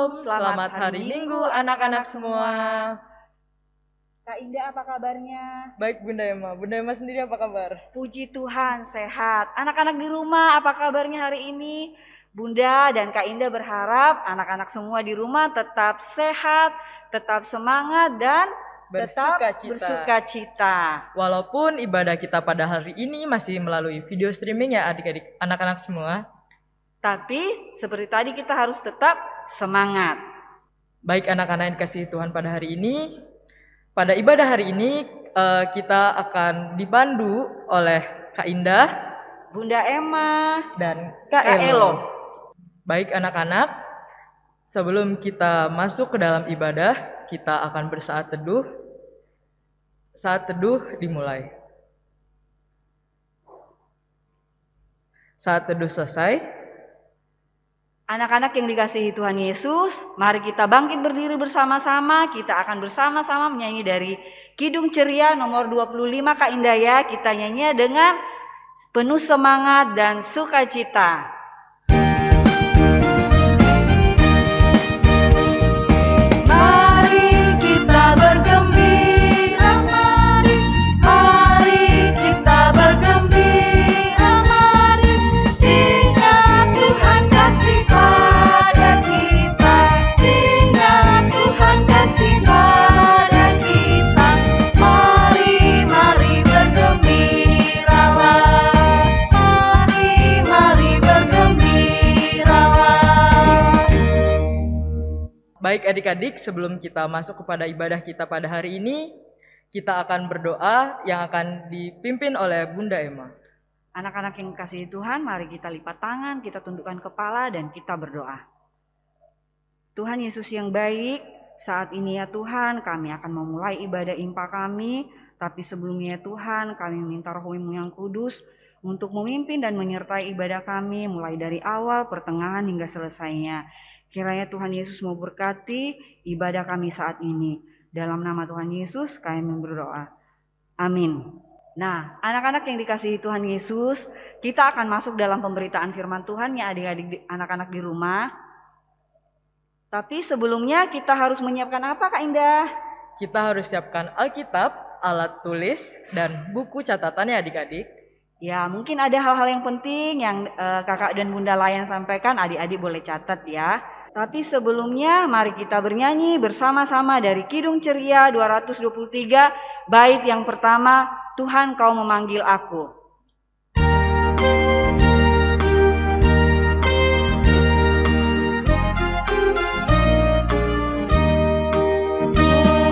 Shalom, selamat hari Minggu anak-anak semua. Kak Indah, apa kabarnya? Baik Bunda Emma. Bunda Emma sendiri apa kabar? Puji Tuhan, sehat. Anak-anak di rumah, apa kabarnya hari ini? Bunda dan Kak Indah berharap anak-anak semua di rumah tetap sehat, tetap semangat, dan tetap bersuka cita. Walaupun ibadah kita pada hari ini masih melalui video streaming ya adik-adik, anak-anak semua. Tapi seperti tadi kita harus tetap semangat. Baik anak-anak yang dikasihi Tuhan, pada hari ini, pada ibadah hari ini kita akan dipandu oleh Kak Indah, Bunda Emma, dan Kak Elo. Baik anak-anak, sebelum kita masuk ke dalam ibadah, kita akan bersaat teduh. Saat teduh dimulai. Saat teduh selesai. Anak-anak yang dikasihi Tuhan Yesus, mari kita bangkit berdiri bersama-sama. Kita akan bersama-sama menyanyi dari Kidung Ceria nomor 25 Kak Indah ya. Kita nyanyi dengan penuh semangat dan sukacita. Mari kita bergembira, mari kita bergembira, mari ingat Tuhan kasih pada kita, ingat Tuhan kasih pada kita. Mari bergembiralah, mari bergembiralah. Baik adik-adik, sebelum kita masuk kepada ibadah kita pada hari ini, kita akan berdoa yang akan dipimpin oleh Bunda Emma. Anak-anak yang kasih Tuhan, mari kita lipat tangan, kita tundukkan kepala, dan kita berdoa. Tuhan Yesus yang baik, saat ini ya Tuhan, kami akan memulai ibadah impa kami. Tapi sebelumnya ya Tuhan, kami meminta Roh-Mu yang kudus untuk memimpin dan menyertai ibadah kami, mulai dari awal, pertengahan, hingga selesainya. Kiranya Tuhan Yesus mau berkati ibadah kami saat ini. Dalam nama Tuhan Yesus kami berdoa. Amin. Nah, anak-anak yang dikasihi Tuhan Yesus, kita akan masuk dalam pemberitaan firman Tuhan ya adik-adik anak-anak di rumah. Tapi sebelumnya kita harus menyiapkan apa Kak Indah? Kita harus siapkan Alkitab, alat tulis, dan buku catatan ya adik-adik. Ya, mungkin ada hal-hal yang penting yang kakak dan bunda layan sampaikan, adik-adik boleh catat ya. Tapi sebelumnya mari kita bernyanyi bersama-sama dari Kidung Ceria 223, bait yang pertama, Tuhan Kau Memanggil Aku.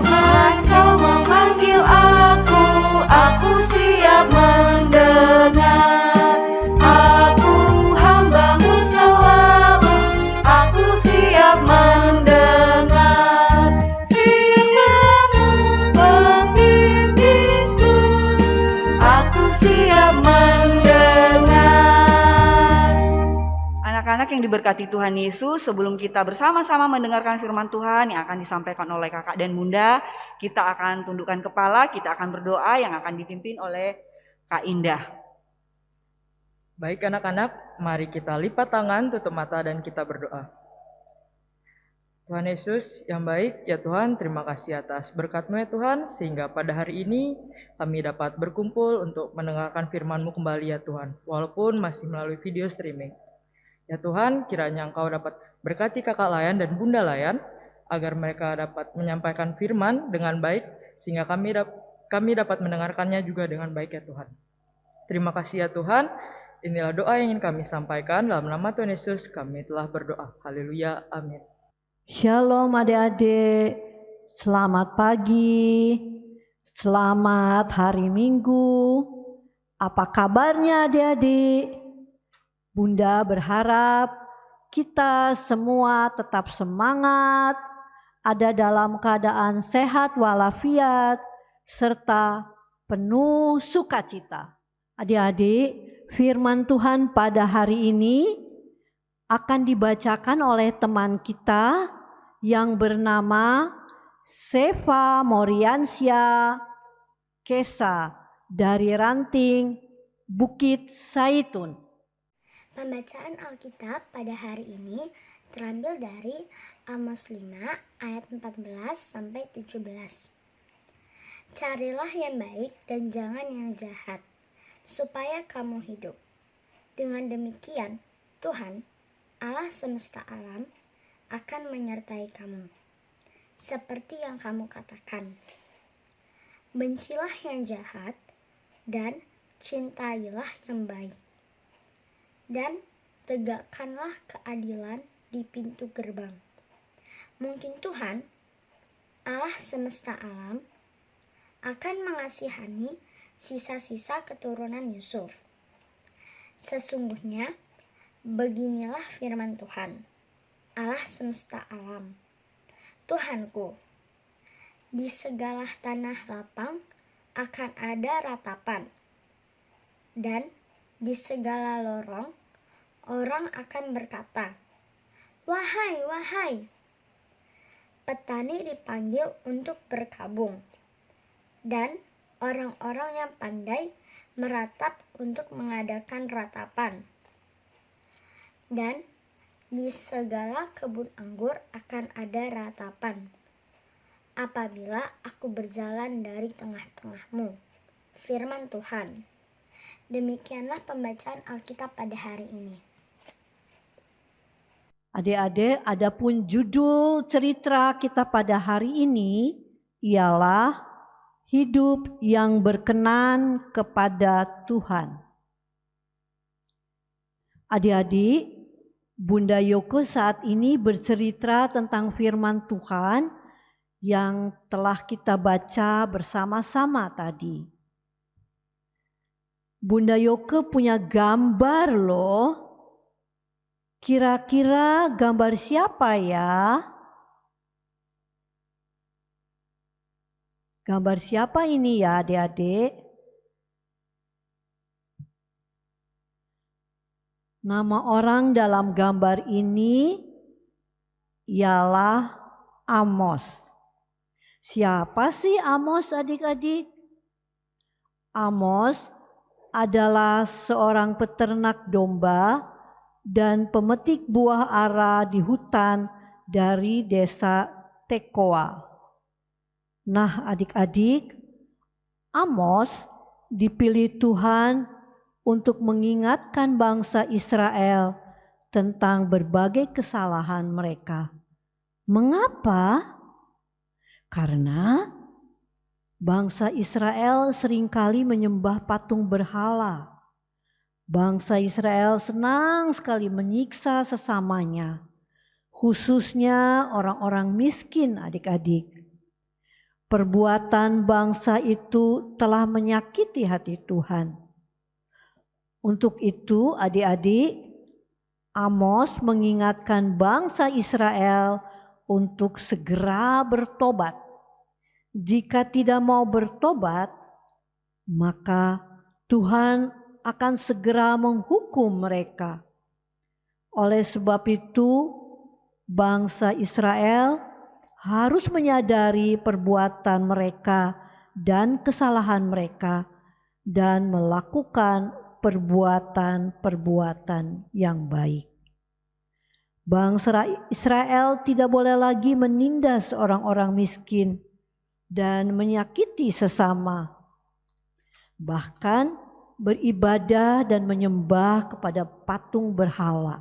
Tuhan Kau memanggil aku siap mendengar. Aku hamba-Mu selalu, aku siap mendengar. Firman-Mu pembimbingku, aku siap mendengar. Anak-anak yang diberkati Tuhan Yesus, sebelum kita bersama-sama mendengarkan firman Tuhan yang akan disampaikan oleh kakak dan bunda, kita akan tundukkan kepala, kita akan berdoa yang akan dipimpin oleh Kak Indah. Baik anak-anak, mari kita lipat tangan, tutup mata, dan kita berdoa. Tuhan Yesus yang baik, ya Tuhan, terima kasih atas berkat-Mu ya Tuhan, sehingga pada hari ini kami dapat berkumpul untuk mendengarkan firman-Mu kembali ya Tuhan, walaupun masih melalui video streaming. Ya Tuhan, kiranya Engkau dapat berkati kakak Layan dan bunda Layan, agar mereka dapat menyampaikan firman dengan baik, sehingga kami dapat mendengarkannya juga dengan baik ya Tuhan. Terima kasih ya Tuhan, inilah doa yang ingin kami sampaikan, dalam nama Tuhan Yesus kami telah berdoa. Haleluya, amin. Shalom adik-adik, selamat pagi, selamat hari Minggu. Apa kabarnya adik-adik? Bunda berharap kita semua tetap semangat, ada dalam keadaan sehat walafiat, serta penuh sukacita. Adik-adik, firman Tuhan pada hari ini akan dibacakan oleh teman kita yang bernama Seva Moriansyah Kesa dari Ranting Bukit Saitun. Pembacaan Alkitab pada hari ini terambil dari Amos 5 ayat 14-17. Carilah yang baik dan jangan yang jahat, supaya kamu hidup. Dengan demikian, Tuhan, Allah semesta alam, akan menyertai kamu. Seperti yang kamu katakan, bencilah yang jahat dan cintailah yang baik. Dan tegakkanlah keadilan di pintu gerbang. Mungkin Tuhan, Allah semesta alam, akan mengasihani sisa-sisa keturunan Yusuf. Sesungguhnya, beginilah firman Tuhan, Allah semesta alam. Tuhanku, di segala tanah lapang akan ada ratapan, dan di segala lorong, orang akan berkata, "Wahai, wahai!" Petani dipanggil untuk berkabung, dan orang-orang yang pandai meratap untuk mengadakan ratapan. Dan di segala kebun anggur akan ada ratapan, apabila aku berjalan dari tengah-tengahmu. Firman Tuhan. Demikianlah pembacaan Alkitab pada hari ini. Adik-adik, adapun judul cerita kita pada hari ini ialah hidup yang berkenan kepada Tuhan. Adik-adik, Bunda Yoko saat ini bercerita tentang firman Tuhan yang telah kita baca bersama-sama tadi. Bunda Yoko punya gambar loh. Kira-kira gambar siapa ya? Gambar siapa ini ya adik-adik? Nama orang dalam gambar ini ialah Amos. Siapa sih Amos adik-adik? Amos adalah seorang peternak domba dan pemetik buah ara di hutan dari desa Tekoa. Nah adik-adik, Amos dipilih Tuhan untuk mengingatkan bangsa Israel tentang berbagai kesalahan mereka. Mengapa? Karena bangsa Israel seringkali menyembah patung berhala. Bangsa Israel senang sekali menyiksa sesamanya, khususnya orang-orang miskin adik-adik. Perbuatan bangsa itu telah menyakiti hati Tuhan. Untuk itu adik-adik, Amos mengingatkan bangsa Israel untuk segera bertobat. Jika tidak mau bertobat, maka Tuhan akan segera menghukum mereka. Oleh sebab itu, bangsa Israel harus menyadari perbuatan mereka dan kesalahan mereka dan melakukan perbuatan-perbuatan yang baik. Bangsa Israel tidak boleh lagi menindas orang-orang miskin dan menyakiti sesama, bahkan beribadah dan menyembah kepada patung berhala.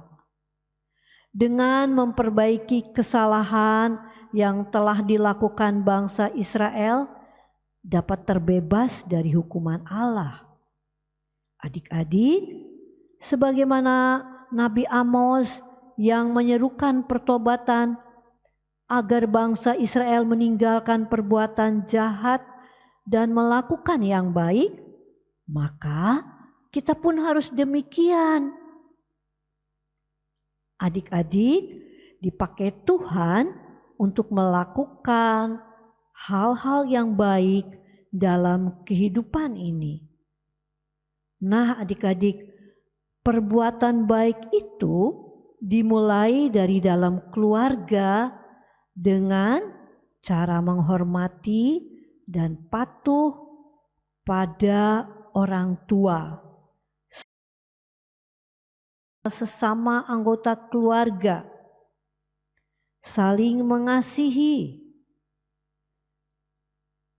Dengan memperbaiki kesalahan yang telah dilakukan bangsa Israel, dapat terbebas dari hukuman Allah. Adik-adik, sebagaimana Nabi Amos yang menyerukan pertobatan agar bangsa Israel meninggalkan perbuatan jahat dan melakukan yang baik, maka kita pun harus demikian. Adik-adik dipakai Tuhan untuk melakukan hal-hal yang baik dalam kehidupan ini. Nah adik-adik, perbuatan baik itu dimulai dari dalam keluarga dengan cara menghormati dan patuh pada orang tua. sesama anggota keluarga, saling mengasihi.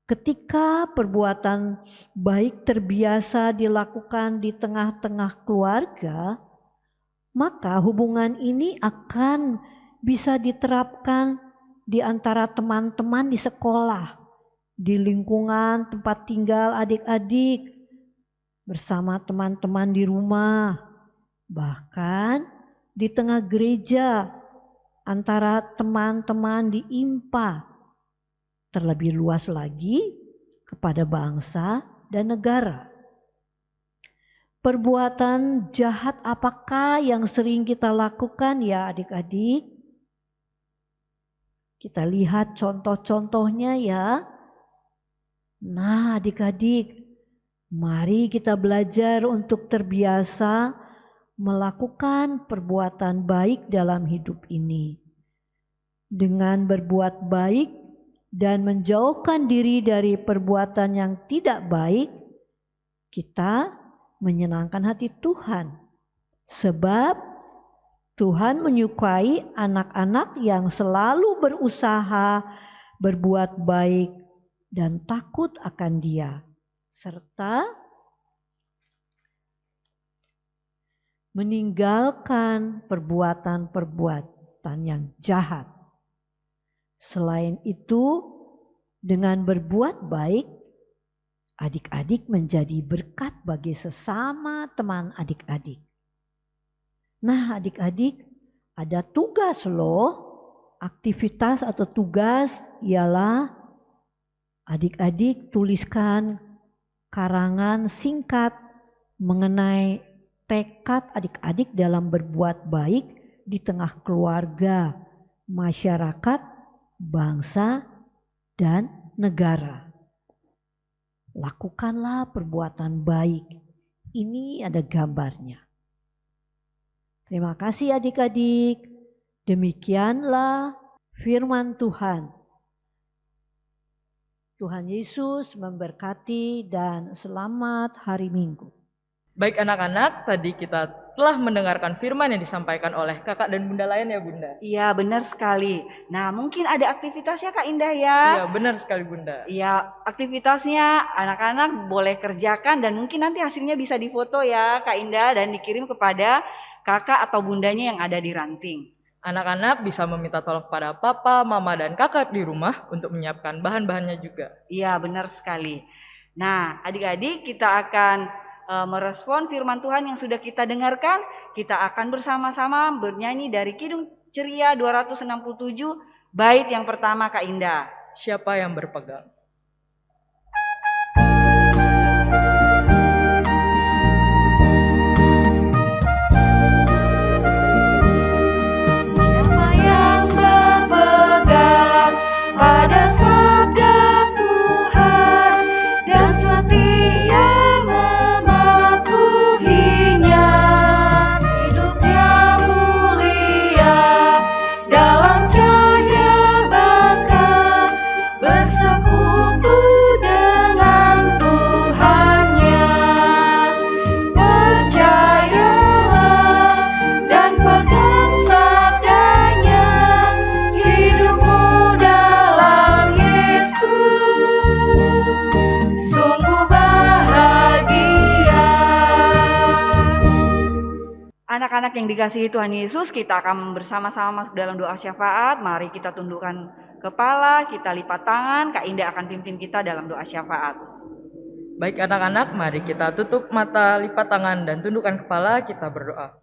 Ketika perbuatan baik terbiasa dilakukan di tengah-tengah keluarga, maka hubungan ini akan bisa diterapkan di antara teman-teman di sekolah, di lingkungan tempat tinggal adik-adik, bersama teman-teman di rumah, bahkan di tengah gereja, antara teman-teman di IMPA, terlebih luas lagi kepada bangsa dan negara. Perbuatan jahat apakah yang sering kita lakukan ya adik-adik? Kita lihat contoh-contohnya ya. Nah adik-adik, mari kita belajar untuk terbiasa melakukan perbuatan baik dalam hidup ini. Dengan berbuat baik dan menjauhkan diri dari perbuatan yang tidak baik, kita menyenangkan hati Tuhan. Sebab Tuhan menyukai anak-anak yang selalu berusaha berbuat baik dan takut akan Dia, serta meninggalkan perbuatan-perbuatan yang jahat. Selain itu, dengan berbuat baik, adik-adik menjadi berkat bagi sesama teman adik-adik. Nah, adik-adik, ada tugas loh. Aktivitas atau tugas ialah adik-adik tuliskan karangan singkat mengenai tekad adik-adik dalam berbuat baik di tengah keluarga, masyarakat, bangsa, dan negara. Lakukanlah perbuatan baik. Ini ada gambarnya. Terima kasih adik-adik. Demikianlah firman Tuhan. Tuhan Yesus memberkati dan selamat hari Minggu. Baik anak-anak, tadi kita telah mendengarkan firman yang disampaikan oleh kakak dan bunda lain ya bunda. Iya benar sekali. Nah mungkin ada aktivitasnya Kak Indah ya. Iya benar sekali bunda. Iya aktivitasnya anak-anak boleh kerjakan dan mungkin nanti hasilnya bisa difoto ya Kak Indah dan dikirim kepada kakak atau bundanya yang ada di ranting. Anak-anak bisa meminta tolong kepada papa, mama, dan kakak di rumah untuk menyiapkan bahan-bahannya juga. Iya benar sekali. Nah adik-adik kita akan merespon firman Tuhan yang sudah kita dengarkan. Kita akan bersama-sama bernyanyi dari Kidung Ceria 267 bait yang pertama Kak Indah. Siapa yang berpegang? Siapa yang berpegang pada sabda Tuhan dan setia mematuhinya, hidupnya mulia dalam cahaya berkat, bersekutu dengan Tuhannya. Percayalah dan pegang sabdanya, hidupmu dalam Yesus sungguh bahagia. Anak-anak yang dikasihi Tuhan Yesus, kita akan bersama-sama masuk dalam doa syafaat. Mari kita tundukkan kepala, kita lipat tangan. Kak Indah akan pimpin kita dalam doa syafaat. Baik anak-anak, mari kita tutup mata, lipat tangan, dan tundukkan kepala, kita berdoa.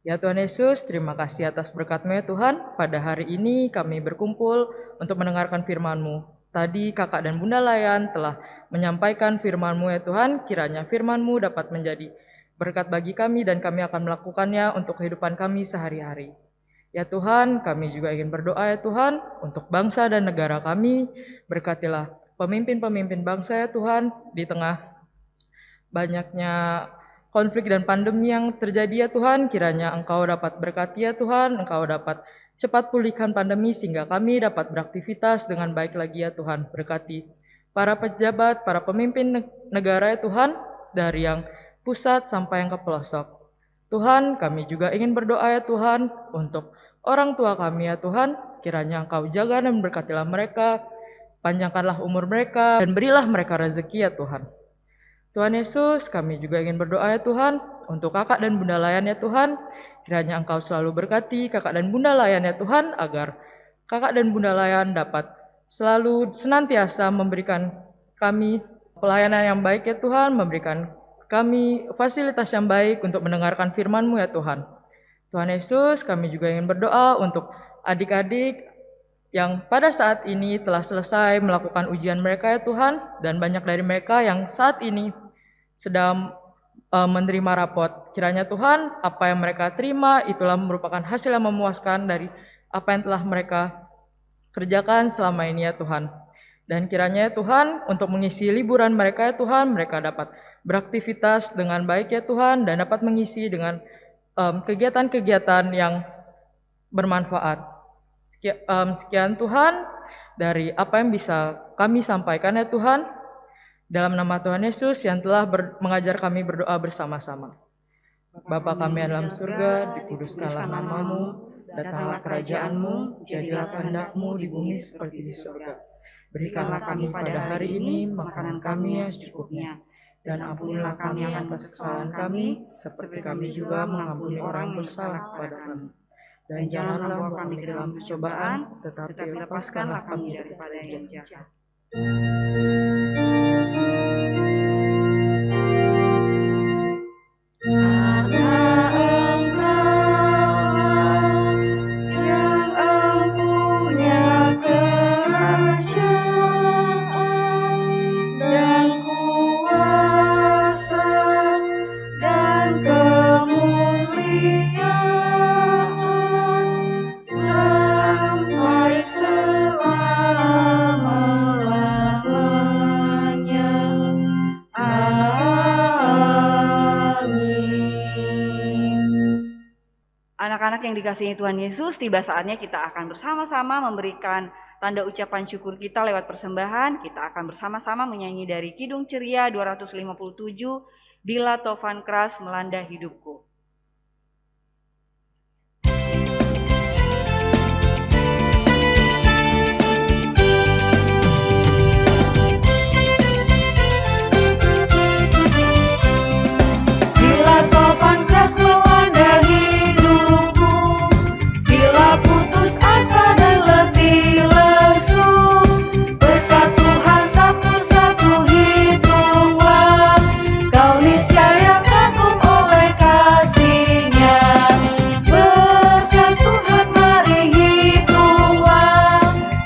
Ya Tuhan Yesus, terima kasih atas berkat-Mu ya Tuhan. Pada hari ini kami berkumpul untuk mendengarkan firman-Mu. Tadi kakak dan bunda layan telah menyampaikan firman-Mu ya Tuhan. Kiranya firman-Mu dapat menjadi berkat bagi kami dan kami akan melakukannya untuk kehidupan kami sehari-hari. Ya Tuhan, kami juga ingin berdoa ya Tuhan untuk bangsa dan negara kami. Berkatilah pemimpin-pemimpin bangsa ya Tuhan di tengah banyaknya konflik dan pandemi yang terjadi ya Tuhan. Kiranya Engkau dapat berkati ya Tuhan, Engkau dapat cepat pulihkan pandemi sehingga kami dapat beraktivitas dengan baik lagi ya Tuhan. Berkati para pejabat, para pemimpin negara ya Tuhan, dari yang pusat sampai yang ke pelosok. Tuhan, kami juga ingin berdoa ya Tuhan untuk orang tua kami ya Tuhan. Kiranya Engkau jaga dan berkatilah mereka, panjangkanlah umur mereka, dan berilah mereka rezeki ya Tuhan. Tuhan Yesus, kami juga ingin berdoa ya Tuhan untuk kakak dan bunda layan ya Tuhan. Kiranya Engkau selalu berkati kakak dan bunda layan ya Tuhan, agar kakak dan bunda layan dapat selalu senantiasa memberikan kami pelayanan yang baik ya Tuhan, memberikan kami fasilitas yang baik untuk mendengarkan firman-Mu ya Tuhan. Tuhan Yesus, kami juga ingin berdoa untuk adik-adik yang pada saat ini telah selesai melakukan ujian mereka ya Tuhan, dan banyak dari mereka yang saat ini sedang menerima rapot. Kiranya Tuhan, apa yang mereka terima itulah merupakan hasil yang memuaskan dari apa yang telah mereka kerjakan selama ini ya Tuhan. Dan kiranya ya Tuhan, untuk mengisi liburan mereka ya Tuhan, mereka dapat beraktivitas dengan baik ya Tuhan, dan dapat mengisi dengan kegiatan-kegiatan yang bermanfaat. Sekian Tuhan dari apa yang bisa kami sampaikan ya Tuhan, dalam nama Tuhan Yesus yang telah mengajar kami berdoa bersama-sama. Bapa kami yang dalam surga, dikuduskanlah nama-Mu, datanglah kerajaan-Mu, jadilah kehendak-Mu di bumi seperti di surga. Berikanlah kami pada hari ini makanan kami yang secukupnya, dan ampunilah kami atas kesalahan kami, seperti kami juga mengampuni orang yang bersalah kepada kami. Dan janganlah membawa kami ke dalam percobaan, tetapi lepaskanlah kami daripada yang jahat. Anak-anak yang dikasihi Tuhan Yesus, tiba saatnya kita akan bersama-sama memberikan tanda ucapan syukur kita lewat persembahan. Kita akan bersama-sama menyanyi dari Kidung Ceria 257, Bila Tofan Keras Melanda Hidupku. Bila tofan keras melanda hidupku, bila putus asa dan letih lesu, berkat Tuhan satu-satu hitunglah, kau niscaya kagum oleh kasih-Nya. Berkat Tuhan mari hitunglah,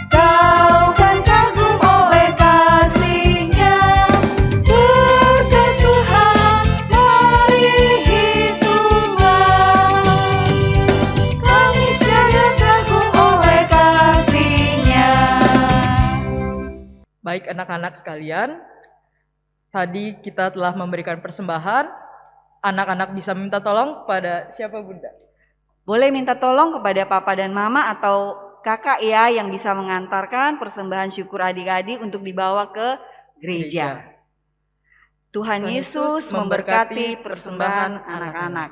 kau kan kagum oleh kasih-Nya. Berkat Tuhan mari hitunglah, kau niscaya kagum oleh kasih-Nya. Baik anak-anak sekalian, tadi kita telah memberikan persembahan. Anak-anak bisa minta tolong kepada siapa Bunda? Boleh minta tolong kepada papa dan mama atau kakak ya yang bisa mengantarkan persembahan syukur adik-adik untuk dibawa ke gereja. Tuhan Yesus memberkati persembahan anak-anak.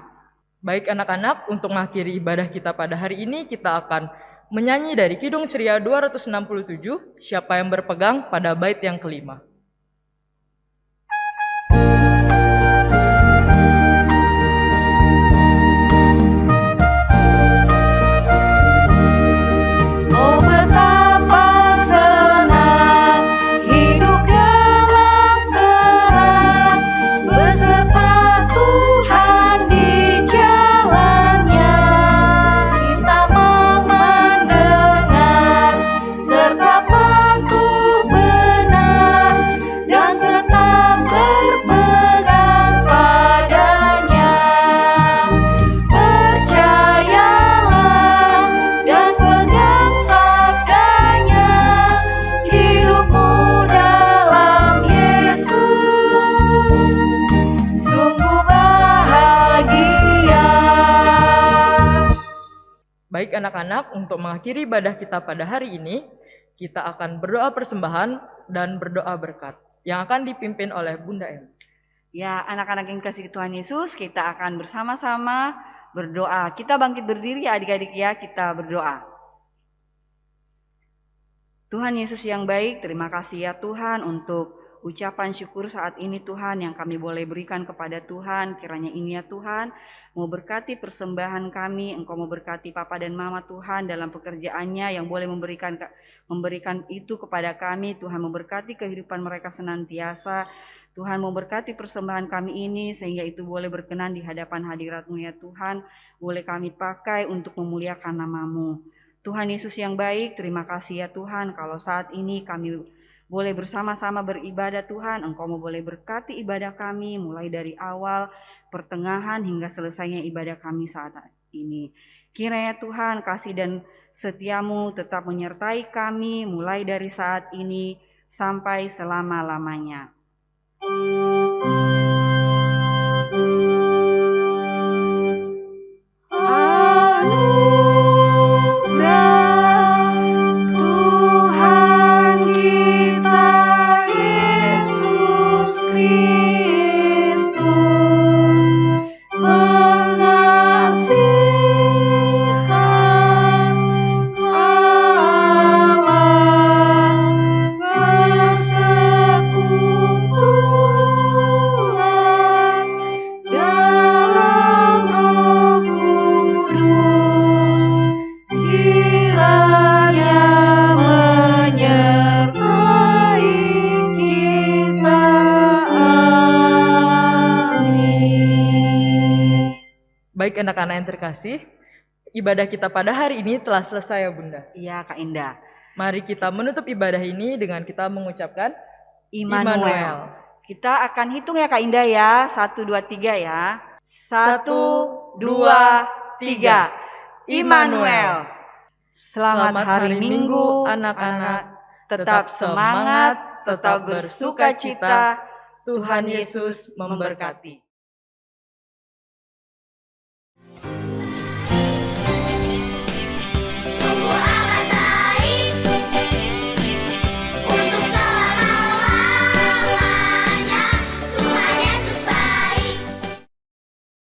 Baik anak-anak, untuk mengakhiri ibadah kita pada hari ini, kita akan menyanyi dari Kidung Ceria 267, Siapa yang berpegang pada bait yang kelima. Oh betapa senang hidup dalam terang, beserta Tuhan di jalannya. Kita mau mendengar serta patuh benar, dan tetap berpegang padanya. Percayalah dan pegang sabdanya, hidupmu dalam Yesus sungguh bahagia. Baik anak-anak, untuk mengakhiri ibadah kita pada hari ini, kita akan berdoa persembahan dan berdoa berkat yang akan dipimpin oleh Bunda Em. Ya, anak-anak yang kasih Tuhan Yesus, kita akan bersama-sama berdoa. Kita bangkit berdiri ya adik-adik ya, kita berdoa. Tuhan Yesus yang baik, terima kasih ya Tuhan untuk ucapan syukur saat ini Tuhan yang kami boleh berikan kepada Tuhan. Kiranya ini ya Tuhan, mau berkati persembahan kami, Engkau mau berkati Papa dan Mama Tuhan dalam pekerjaannya yang boleh memberikan itu kepada kami. Tuhan memberkati kehidupan mereka senantiasa. Tuhan memberkati persembahan kami ini sehingga itu boleh berkenan di hadapan hadirat-Mu ya Tuhan. Boleh kami pakai untuk memuliakan nama-Mu. Tuhan Yesus yang baik, terima kasih ya Tuhan kalau saat ini kami boleh bersama-sama beribadah Tuhan. Engkau mau boleh berkati ibadah kami mulai dari awal, pertengahan hingga selesainya ibadah kami saat ini. Kiranya Tuhan kasih dan setia-Mu tetap menyertai kami mulai dari saat ini sampai selama-lamanya. Baik anak-anak yang terkasih, ibadah kita pada hari ini telah selesai ya Bunda. Iya Kak Indah. Mari kita menutup ibadah ini dengan kita mengucapkan Immanuel. Kita akan hitung ya Kak Indah ya. 1, 2, 3 ya. 1, 2, 3. Immanuel. Selamat hari Minggu anak-anak. Tetap semangat, tetap bersuka cita. Tuhan Yesus memberkati.